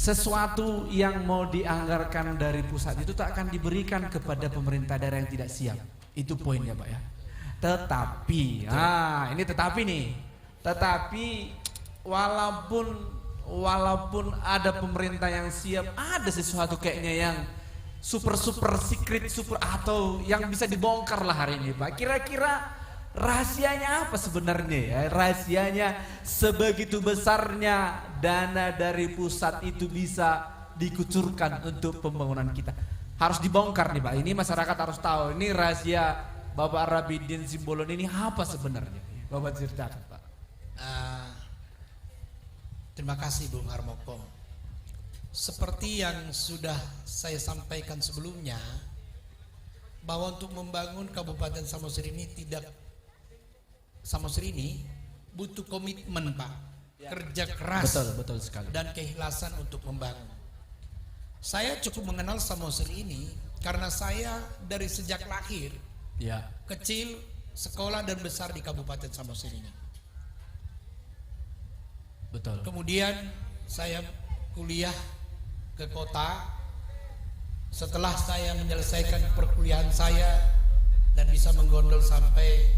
sesuatu yang mau dianggarkan dari pusat itu tak akan diberikan kepada pemerintah daerah yang tidak siap. Itu poinnya Pak ya. Tetapi, ini tetapi nih. Tetapi walaupun ada pemerintah yang siap, ada sesuatu kayaknya yang super secret atau yang bisa dibongkar lah hari ini Pak. Kira-kira rahasianya apa sebenarnya ya? Rahasianya sebegitu besarnya dana dari pusat itu bisa dikucurkan untuk pembangunan kita. Harus dibongkar nih Pak. Ini masyarakat harus tahu. Ini rahasia Bapak Rabidin Simbolon ini apa sebenarnya? Bapak ceritakan Pak. Terima kasih Bung Harmoko. Seperti yang sudah saya sampaikan sebelumnya, bahwa untuk membangun Kabupaten Samosir ini butuh komitmen Pak, kerja keras, betul sekali, dan keikhlasan untuk membangun. Saya cukup mengenal Samosir ini karena saya dari sejak lahir, kecil, sekolah dan besar di Kabupaten Samosir ini. Betul. Kemudian saya kuliah ke kota. Setelah saya menyelesaikan perkuliahan saya dan bisa menggondol sampai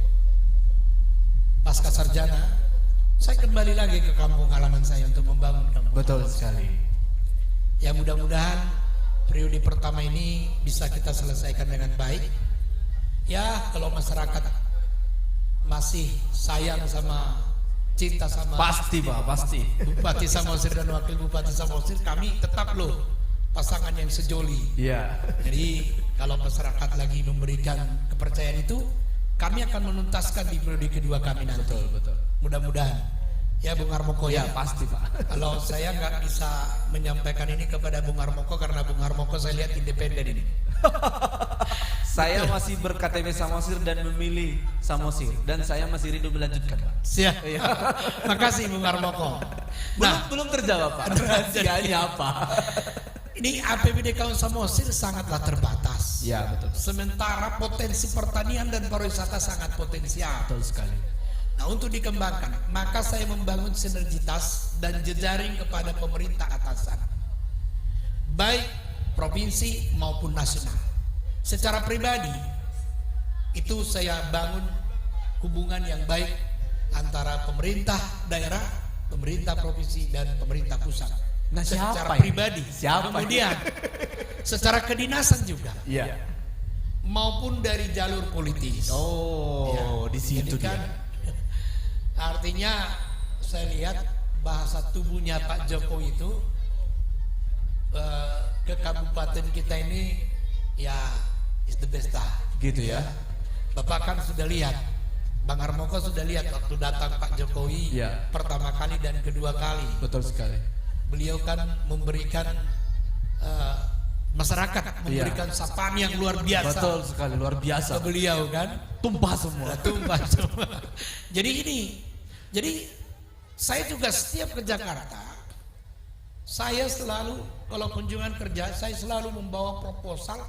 pasca sarjana, saya kembali lagi ke kampung halaman saya untuk membangun kampung. Betul sekali. Ya mudah-mudahan periode pertama ini bisa kita selesaikan dengan baik. Ya kalau masyarakat masih sayang sama, cinta sama, pasti Pak, pasti Bupati Samosir dan Wakil Bupati Samosir, kami tetap loh pasangan yang sejoli. Iya. Jadi kalau masyarakat lagi memberikan kepercayaan itu, kami akan menuntaskan di periode kedua kami nanti. Betul. Mudah-mudahan. Ya Bung Harmoko ya. Pasti Pak. Kalau saya nggak bisa menyampaikan ini kepada Bung Harmoko karena Bung Harmoko saya lihat independen ini. Saya masih ber-KTP Samosir dan memilih Samosir, dan saya masih rindu melanjutkan Pak. Siap. Makasih Bung Harmoko. Belum terjawab Pak. Rahasianya apa? Ini APBD Kabupaten Samosir sangatlah terbatas. Ya betul. Sementara potensi pertanian dan pariwisata sangat potensial. Betul sekali. Nah untuk dikembangkan, maka saya membangun sinergitas dan jejaring kepada pemerintah atasan, baik provinsi maupun nasional. Secara pribadi, itu saya bangun hubungan yang baik antara pemerintah daerah, pemerintah provinsi, dan pemerintah pusat. Nah, secara pribadi, kemudian secara kedinasan juga, maupun dari jalur politis. Di situ kan, artinya saya lihat bahasa tubuhnya Pak Jokowi itu ke kabupaten kita ini ya is the best lah. Gitu ya. Bapak kan sudah lihat, Bang Harmoko sudah lihat waktu datang Pak Jokowi pertama kali dan kedua kali. Betul sekali. Beliau kan memberikan masyarakat, memberikan sapaan yang luar biasa. Betul sekali, luar biasa. Ke beliau kan, tumpah semua. Jadi saya juga setiap ke Jakarta, saya selalu kalau kunjungan kerja, saya selalu membawa proposal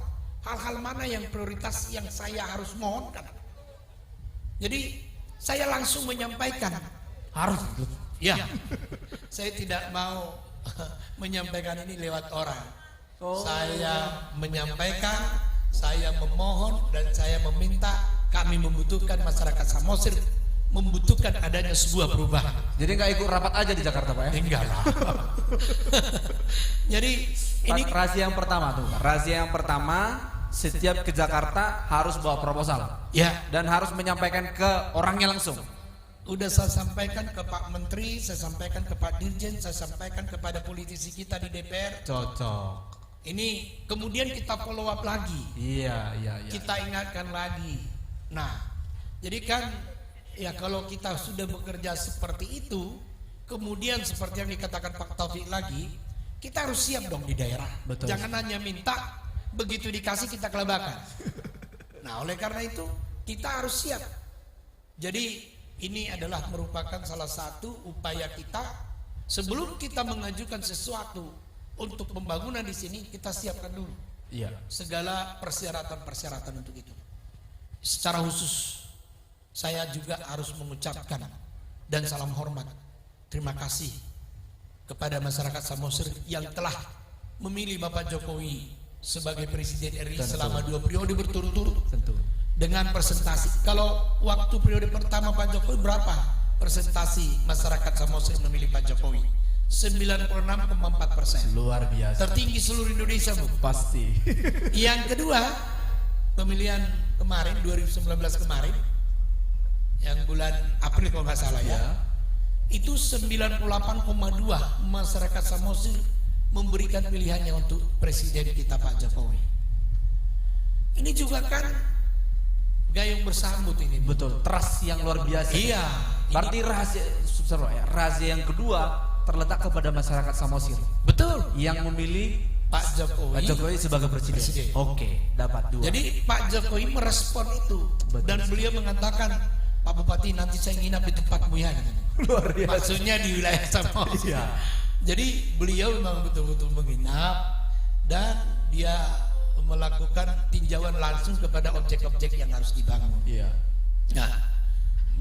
hal-hal mana yang prioritas yang saya harus mohonkan. Jadi saya langsung menyampaikan. Harus. Ya, saya tidak mau menyampaikan ini lewat orang. Saya menyampaikan, saya memohon, dan saya meminta. Kami membutuhkan masyarakat Samosir, membutuhkan adanya sebuah perubahan. Jadi nggak ikut rapat aja di Jakarta Pak ya? Enggak lah. Jadi ini rahasia yang pertama tuh. Rahasia yang pertama, setiap ke Jakarta harus bawa proposal. Ya. Dan harus menyampaikan ke orangnya langsung. Udah saya sampaikan ke Pak Menteri, saya sampaikan ke Pak Dirjen, saya sampaikan kepada politisi kita di DPR. Cocok. Ini kemudian kita follow up lagi. Iya. Kita ingatkan lagi. Nah, jadi kan ya kalau kita sudah bekerja seperti itu, kemudian seperti yang dikatakan Pak Taufik lagi, kita harus siap dong di daerah. Betul. Jangan hanya minta, begitu dikasih kita kelebakan. Nah, oleh karena itu kita harus siap. Jadi ini adalah merupakan salah satu upaya kita sebelum kita mengajukan sesuatu untuk pembangunan di sini, kita siapkan dulu segala persyaratan-persyaratan untuk itu. Secara khusus saya juga harus mengucapkan dan salam hormat, terima kasih kepada masyarakat Samosir yang telah memilih Bapak Jokowi sebagai Presiden RI Tentu. selama 2 periode berturut-turut Tentu. dengan presentasi. Kalau waktu periode pertama Pak Jokowi berapa presentasi masyarakat Samosir memilih Pak Jokowi? 96,4%. Luar biasa. Tertinggi seluruh Indonesia, Bu. Pasti. Yang kedua, pemilihan kemarin 2019 kemarin yang bulan April kalau nggak salah ya. Itu 98,2 masyarakat Samosir memberikan pilihannya untuk presiden kita Pak Jokowi. Ini juga kan gayung bersambut ini. Betul. Trust yang luar biasa. Iya. Berarti rahasia yang kedua terletak kepada masyarakat Samosir Betul. yang memilih Pak Pak Jokowi. Jokowi sebagai presiden. Oke, dapat 2. Jadi Pak Jokowi merespon itu. Betul. Dan beliau mengatakan, Pak Bupati nanti saya nginap di tempatmu ya. luar biasa. Maksudnya di wilayah Samosir. Iya. Jadi beliau memang betul-betul menginap dan dia melakukan tinjauan langsung kepada objek-objek yang harus dibangun. Iya. Nah,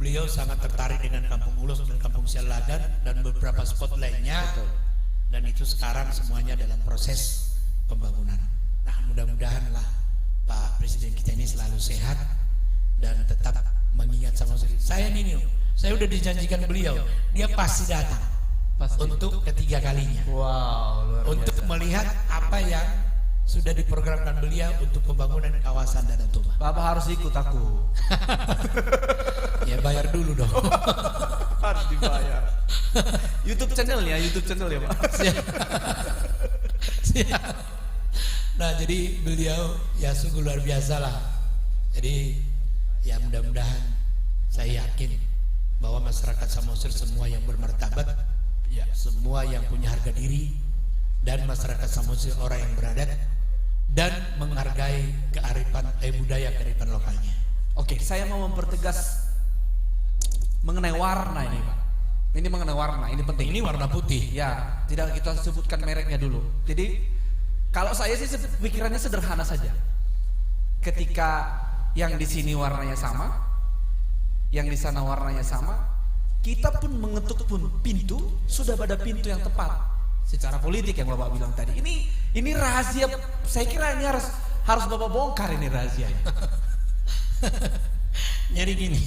beliau sangat tertarik dengan Kampung Ulos dan Kampung Sialagan dan beberapa spot lainnya. Betul. Dan itu sekarang semuanya dalam proses pembangunan. Nah, mudah-mudahanlah Pak Presiden kita ini selalu sehat dan tetap mengingat Samosir. Saya udah dijanjikan beliau, dia pasti datang. Pasti. Untuk ketiga kalinya. Wow, luar Untuk biasa. melihat apa yang sudah diprogramkan beliau untuk pembangunan kawasan Danau Toba. Bapak harus ikut aku. Ya bayar dulu dong. Harus dibayar. YouTube channel ya Pak. Siap. Nah, jadi beliau ya sungguh luar biasa lah. Jadi ya mudah-mudahan saya yakin bahwa masyarakat Samosir semua yang bermartabat, ya semua yang punya harga diri, dan masyarakat Samosir orang yang beradat dan menghargai kearifan budaya kearifan lokalnya. Oke, saya mau mempertegas mengenai warna ini, Pak. Ini mengenai warna, ini penting. Ini warna putih. Ya, tidak kita sebutkan mereknya dulu. Jadi, kalau saya sih pikirannya sederhana saja. Ketika yang di sini warnanya sama, yang di sana warnanya sama, kita pun mengetuk pun pintu, sudah pada pintu yang tepat. Secara politik yang Bapak bilang tadi. Ini rahasia, saya kira ini harus Bapak bongkar ini rahasianya. Jadi gini,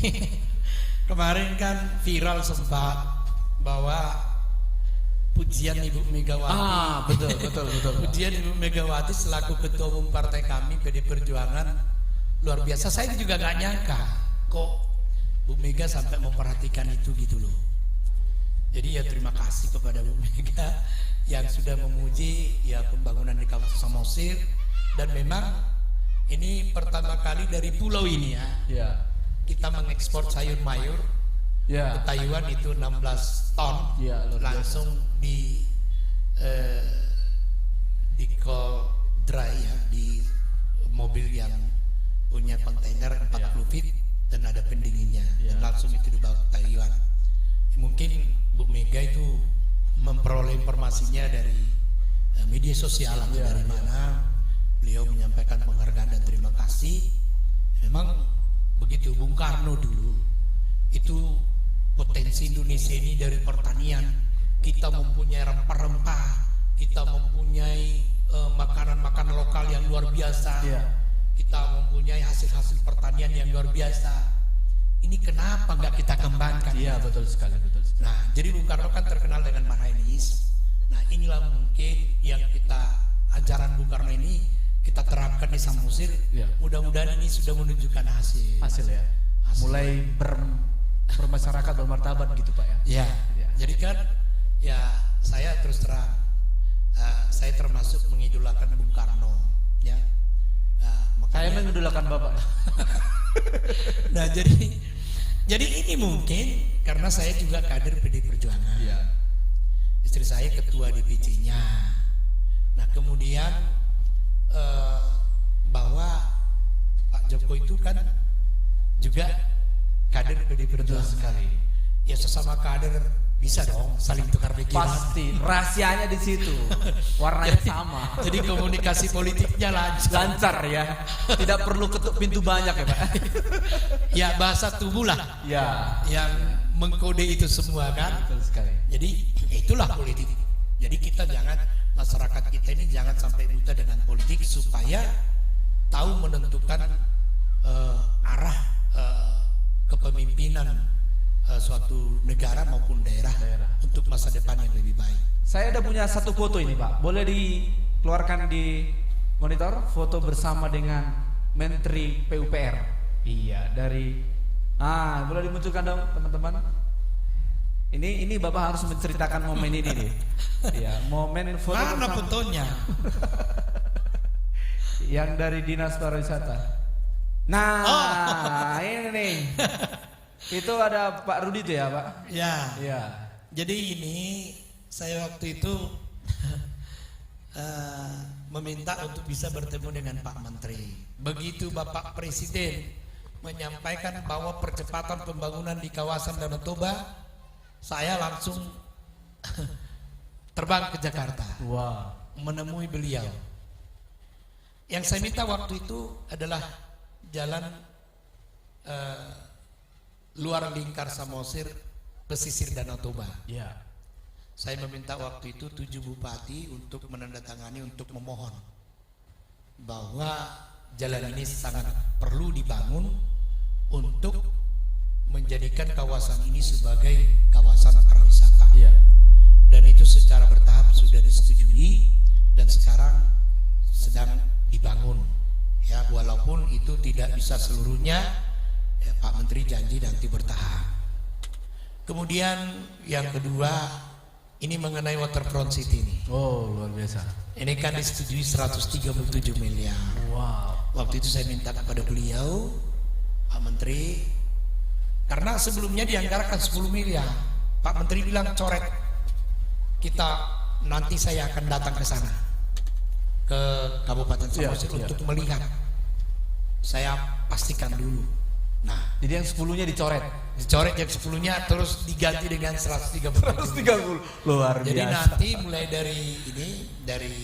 kemarin kan viral sempat bahwa pujian Ibu Megawati. Betul. Pujian Ibu Megawati selaku ketua umum partai kami PD Perjuangan luar biasa. Saya juga gak nyangka kok Bu Mega sampai memperhatikan itu gitu loh. Jadi ya terima kasih kepada Bu Mega yang sudah memuji ya pembangunan di kawasan Samosir. Dan memang ini pertama kali dari pulau ini ya, Ya. kita mengekspor sayur mayur ke Ya. Taiwan itu 16 ton. Ya, luar biasa. Langsung di cold dry ya, di mobil yang punya kontainer 40 feet dan ada pendinginnya. Ya. Dan langsung itu dibawa ke Taiwan. Mungkin Bu Mega itu memperoleh informasinya dari media sosial atau Ya, dari ya. mana. Beliau menyampaikan penghargaan dan terima kasih. Memang begitu Bung Karno dulu itu potensi Indonesia ini dari pertanian, kita mempunyai rempah-rempah, kita mempunyai makanan-makanan lokal yang luar biasa, Iya. kita mempunyai hasil-hasil pertanian yang luar biasa. Ini kenapa nggak kita kembangkan? Iya, betul sekali. Nah, jadi Bung Karno kan terkenal dengan marhainis. Nah, inilah mungkin yang kita ajaran Bung Karno ini kita terapkan di Samosir. Iya. Mudah-mudahan ini sudah menunjukkan hasil. Ya. Hasil. Mulai bermasyarakat bermartabat gitu, Pak ya. Ya. Iya. Jadi kan ya saya terus terang saya termasuk mengidolakan Bung Karno ya. Nah, Saya makanya, mengidolakan Bapak. nah jadi ini mungkin karena saya juga kader PD Perjuangan. Iya. Istri saya ketua DPC-nya. Nah, kemudian bahwa Pak Jokowi itu kan juga kader PD Betul Perjuangan. sekali. Ya sesama kader bisa dong saling tukar pikiran. Pasti. Rahasianya di situ. Warnanya sama. Jadi komunikasi politiknya lancar. Lancar ya. Tidak perlu ketuk pintu banyak ya, Pak. Ya bahasa tubuh lah Ya. yang mengkode itu semua kan. Betul sekali. Jadi itulah politik. Jadi masyarakat kita ini jangan sampai buta dengan politik, supaya tahu menentukan arah kepemimpinan suatu negara maupun daerah untuk masa depan yang lebih baik. Saya ada punya satu foto ini Pak, boleh dikeluarkan di monitor, foto bersama dengan Menteri PUPR. Iya, boleh dimunculkan dong teman-teman. Ini Bapak harus menceritakan momen ini nih. Iya, momen foto Mana bersama. fotonya? Yang dari Dinas Pariwisata. Nah, ini nih. Itu ada Pak Rudi tuh ya, Pak? Ya. Iya. Jadi ini saya waktu itu meminta untuk bisa bertemu dengan Pak Menteri. Begitu Bapak Presiden menyampaikan bahwa percepatan pembangunan di kawasan Danau Toba, saya langsung terbang ke Jakarta. Wow. Menemui beliau. Yang saya minta waktu itu adalah jalan luar lingkar Samosir, pesisir Danau Toba. Iya. Saya meminta waktu itu 7 bupati untuk menandatangani, untuk memohon bahwa jalan ini sangat perlu dibangun untuk menjadikan kawasan ini sebagai kawasan pariwisata. Iya. Dan itu secara bertahap sudah disetujui dan sekarang sedang dibangun. Ya, walaupun itu tidak bisa seluruhnya, ya, Pak Menteri janji nanti bertahap. Kemudian yang kedua, ini mengenai Waterfront City ini. Oh, luar biasa. Ini kan disetujui 137 miliar. Wow. Waktu itu saya minta kepada beliau, Pak Menteri, karena sebelumnya dianggarkan 10 miliar. Pak Menteri bilang coret. Nanti saya akan datang ke sana, ke Kabupaten Samosir untuk melihat. Saya pastikan dulu. Nah, Jadi yang 10-nya dicoret. dicoret yang 10-nya terus diganti dengan 130. 130. Luar biasa. Jadi nanti mulai dari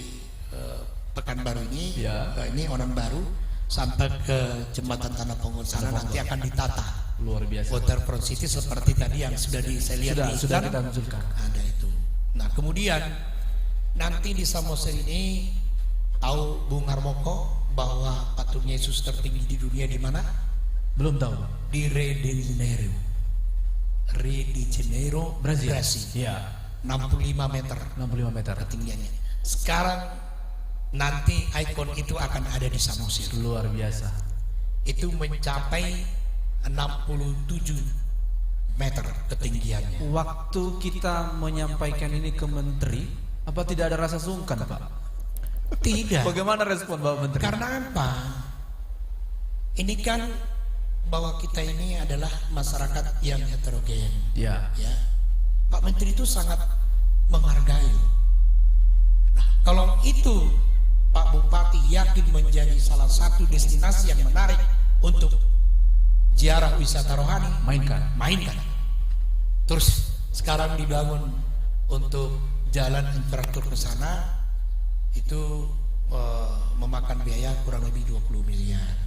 Pekanbaru ini, Ya. ini orang baru sampai ke Jembatan Tanah Ponggol sana nanti akan ditata. Luar biasa. Waterfront City seperti tadi yang sudah saya lihat di Sudah iklan, kita munculkan. ada itu. Nah, kemudian nanti di Samosir ini tahu Bung Harmoko bahwa patung Yesus tertinggi di dunia di mana? Belum tahu, Pak. Di Rio de Janeiro. Rio de Janeiro, Brasil. Brasil. Iya. 65 meter 65 meter. ketinggiannya. Sekarang nanti ikon itu akan ada di Samosir. Luar biasa. Itu mencapai 67 meter ketinggiannya. Waktu kita menyampaikan ini ke Menteri, apa tidak ada rasa sungkan, Pak? Tidak. Bagaimana respon Bapak Menteri? Karena apa? Ini kan bahwa kita ini adalah masyarakat yang heterogen. Ya. Ya, Pak Menteri itu sangat menghargai. Nah, kalau itu Pak Bupati yakin menjadi salah satu destinasi yang menarik untuk ziarah wisata rohani, mainkan. Terus sekarang dibangun untuk jalan infrastruktur ke sana, itu memakan biaya kurang lebih 20 miliar.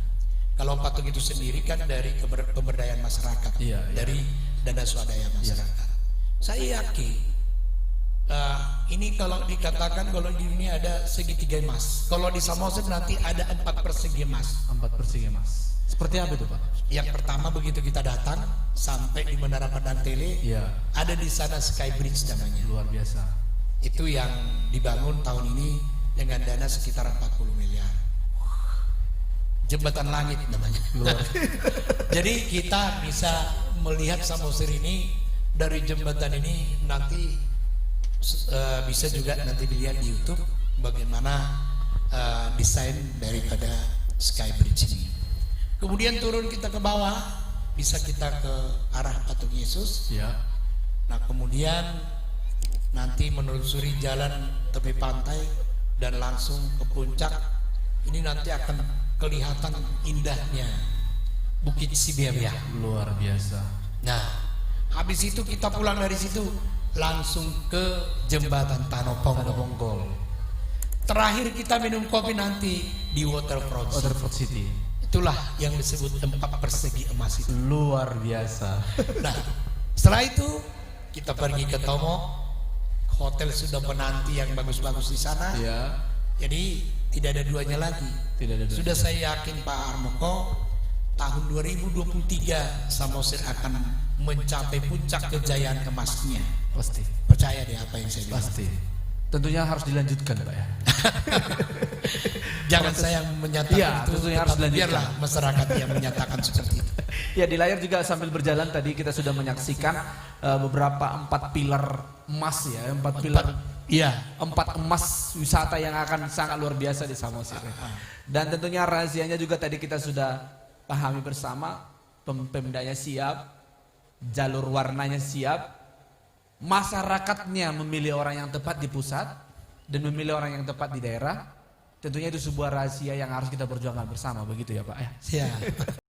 Kalau patung itu sendiri kan dari pemberdayaan masyarakat, Iya. dari dana swadaya masyarakat. Saya yakin ini kalau dikatakan kalau di dunia ada segitiga emas, kalau di Samosir nanti ada 4 persegi emas. 4 persegi emas. Seperti apa itu, Pak? Yang pertama begitu kita datang sampai di Menara Padang Tele, Iya. ada di sana Sky Bridge namanya. Luar biasa. Itu yang dibangun tahun ini dengan dana sekitar 40 miliar. Jembatan langit namanya. Jadi kita bisa melihat Samosir ini dari jembatan ini, nanti bisa juga nanti dilihat di YouTube bagaimana desain daripada Sky Bridge ini. Kemudian turun kita ke bawah, bisa kita ke arah patung Yesus. Ya. Nah, kemudian nanti menelusuri jalan tepi pantai dan langsung ke puncak. Ini nanti akan kelihatan indahnya Bukit Siberia. Luar biasa. Nah, habis itu kita pulang dari situ langsung ke Jembatan Tanah Tanah Ponggol. Ponggol. Terakhir kita minum kopi nanti di Waterfront. Waterfront City. Itulah yang disebut 4 persegi emas itu. Luar biasa. Nah, setelah itu kita pergi ke Tomo hotel sudah menanti yang bagus-bagus di sana. Ya, Jadi tidak ada duanya lagi. tidak ada duanya. Sudah saya yakin Pak Harmoko tahun 2023 Samosir akan mencapai puncak kejayaan emasnya. Pasti, Percaya deh apa yang saya bilang. pasti. Tentunya harus dilanjutkan, Pak ya. Jangan saya menyatakan Iya, itu, tentunya harus tetapi dilanjutkan. biarlah masyarakat yang menyatakan seperti itu. Ya, di layar juga sambil berjalan tadi kita sudah menyaksikan beberapa 4 pilar emas ya, 4 pilar. Iya. 4 emas wisata yang akan sangat luar biasa di Samosir. Dan tentunya rahasianya juga tadi kita sudah pahami bersama, pemdanya siap, jalur warnanya siap, masyarakatnya memilih orang yang tepat di pusat dan memilih orang yang tepat di daerah. Tentunya itu sebuah rahasia yang harus kita perjuangkan bersama, begitu ya Pak ya. Siap.